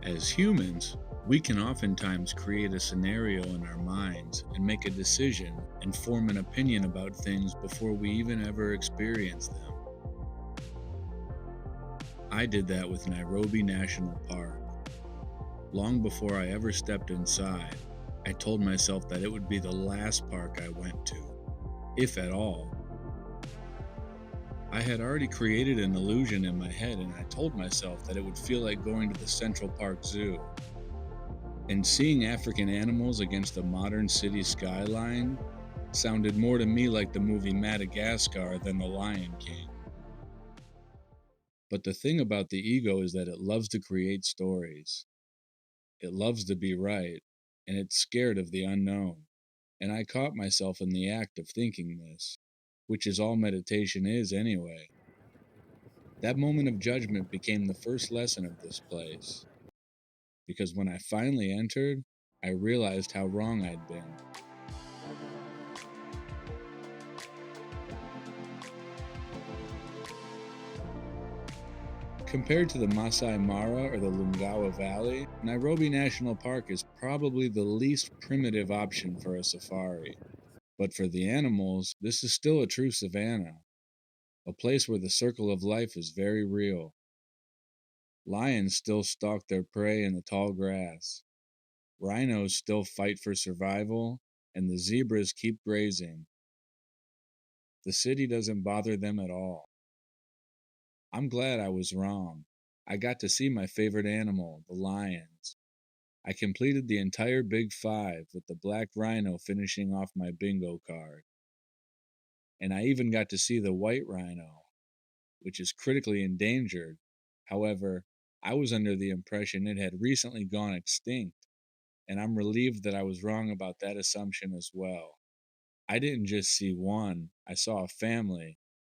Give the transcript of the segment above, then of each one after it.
As humans, we can oftentimes create a scenario in our minds and make a decision and form an opinion about things before we even ever experience them. I did that with Nairobi National Park. Long before I ever stepped inside, I told myself that it would be the last park I went to, if at all. I had already created an illusion in my head, and I told myself that it would feel like going to the Central Park Zoo. And seeing African animals against a modern city skyline sounded more to me like the movie Madagascar than The Lion King. But the thing about the ego is that it loves to create stories. It loves to be right, and it's scared of the unknown. And I caught myself in the act of thinking this, which is all meditation is anyway. That moment of judgment became the first lesson of this place, because when I finally entered, I realized how wrong I'd been. Compared to the Masai Mara or the Lungawa Valley, Nairobi National Park is probably the least primitive option for a safari. But for the animals, this is still a true savanna, a place where the circle of life is very real. Lions still stalk their prey in the tall grass. Rhinos still fight for survival, and the zebras keep grazing. The city doesn't bother them at all. I'm glad I was wrong. I got to see my favorite animal, the lions. I completed the entire Big Five with the black rhino finishing off my bingo card. And I even got to see the white rhino, which is critically endangered. However, I was under the impression it had recently gone extinct, and I'm relieved that I was wrong about that assumption as well. I didn't just see one, I saw a family,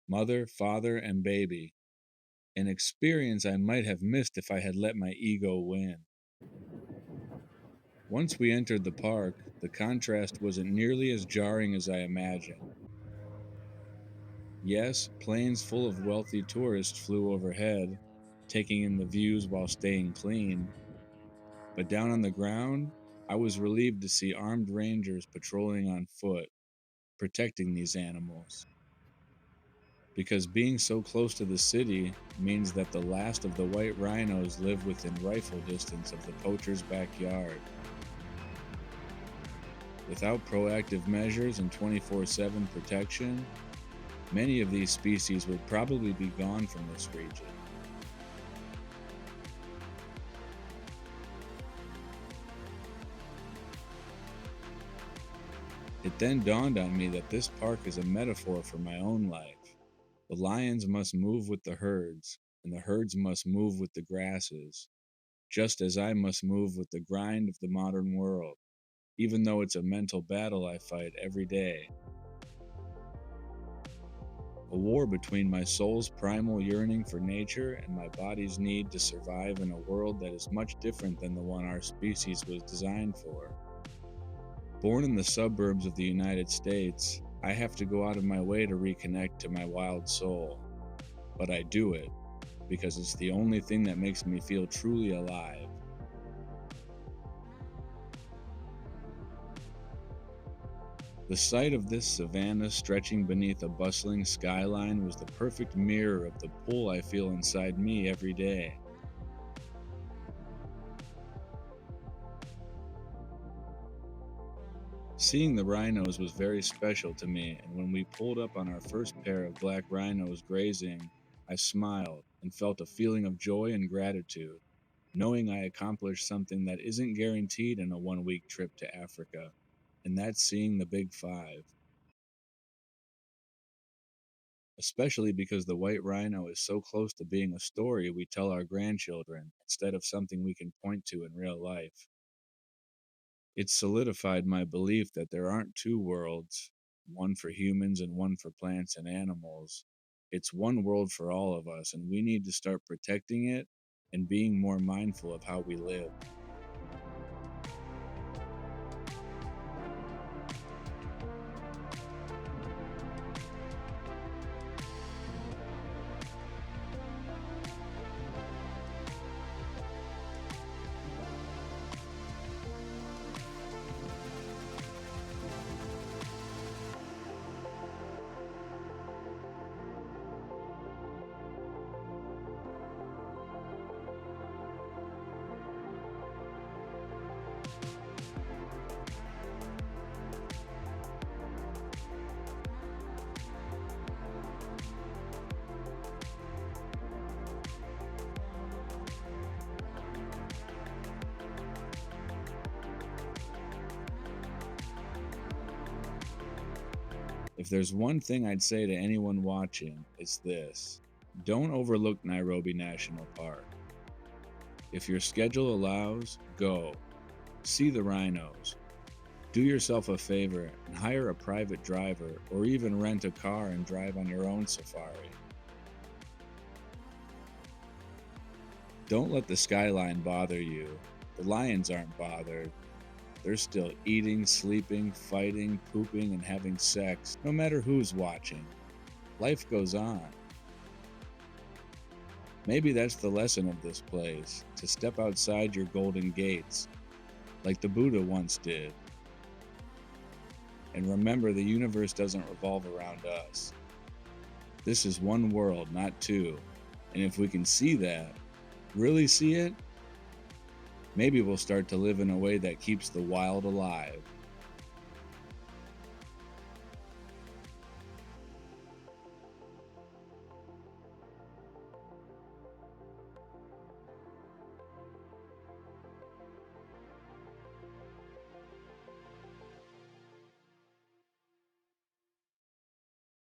mother, father, and baby, an experience I might have missed if I had let my ego win. Once we entered the park, the contrast wasn't nearly as jarring as I imagined. Yes, planes full of wealthy tourists flew overhead, taking in the views while staying clean. But down on the ground, I was relieved to see armed rangers patrolling on foot, protecting these animals. Because being so close to the city means that the last of the white rhinos live within rifle distance of the poacher's backyard. Without proactive measures and 24/7 protection, many of these species would probably be gone from this region. It then dawned on me that this park is a metaphor for my own life. The lions must move with the herds, and the herds must move with the grasses, just as I must move with the grind of the modern world, even though it's a mental battle I fight every day. A war between my soul's primal yearning for nature and my body's need to survive in a world that is much different than the one our species was designed for. Born in the suburbs of the United States, I have to go out of my way to reconnect to my wild soul. But I do it, because it's the only thing that makes me feel truly alive. The sight of this savanna stretching beneath a bustling skyline was the perfect mirror of the pull I feel inside me every day. Seeing the rhinos was very special to me, and when we pulled up on our first pair of black rhinos grazing, I smiled and felt a feeling of joy and gratitude, knowing I accomplished something that isn't guaranteed in a 1-week trip to Africa, and that's seeing the Big Five. Especially because the white rhino is so close to being a story we tell our grandchildren instead of something we can point to in real life. It's solidified my belief that there aren't two worlds, one for humans and one for plants and animals. It's one world for all of us, and we need to start protecting it and being more mindful of how we live. If there's one thing I'd say to anyone watching, it's this: don't overlook Nairobi National Park. If your schedule allows, go. See the rhinos. Do yourself a favor and hire a private driver or even rent a car and drive on your own safari. Don't let the skyline bother you. The lions aren't bothered. They're still eating, sleeping, fighting, pooping, and having sex, no matter who's watching. Life goes on. Maybe that's the lesson of this place, to step outside your golden gates, like the Buddha once did. And remember, the universe doesn't revolve around us. This is one world, not two. And if we can see that, really see it, maybe we'll start to live in a way that keeps the wild alive.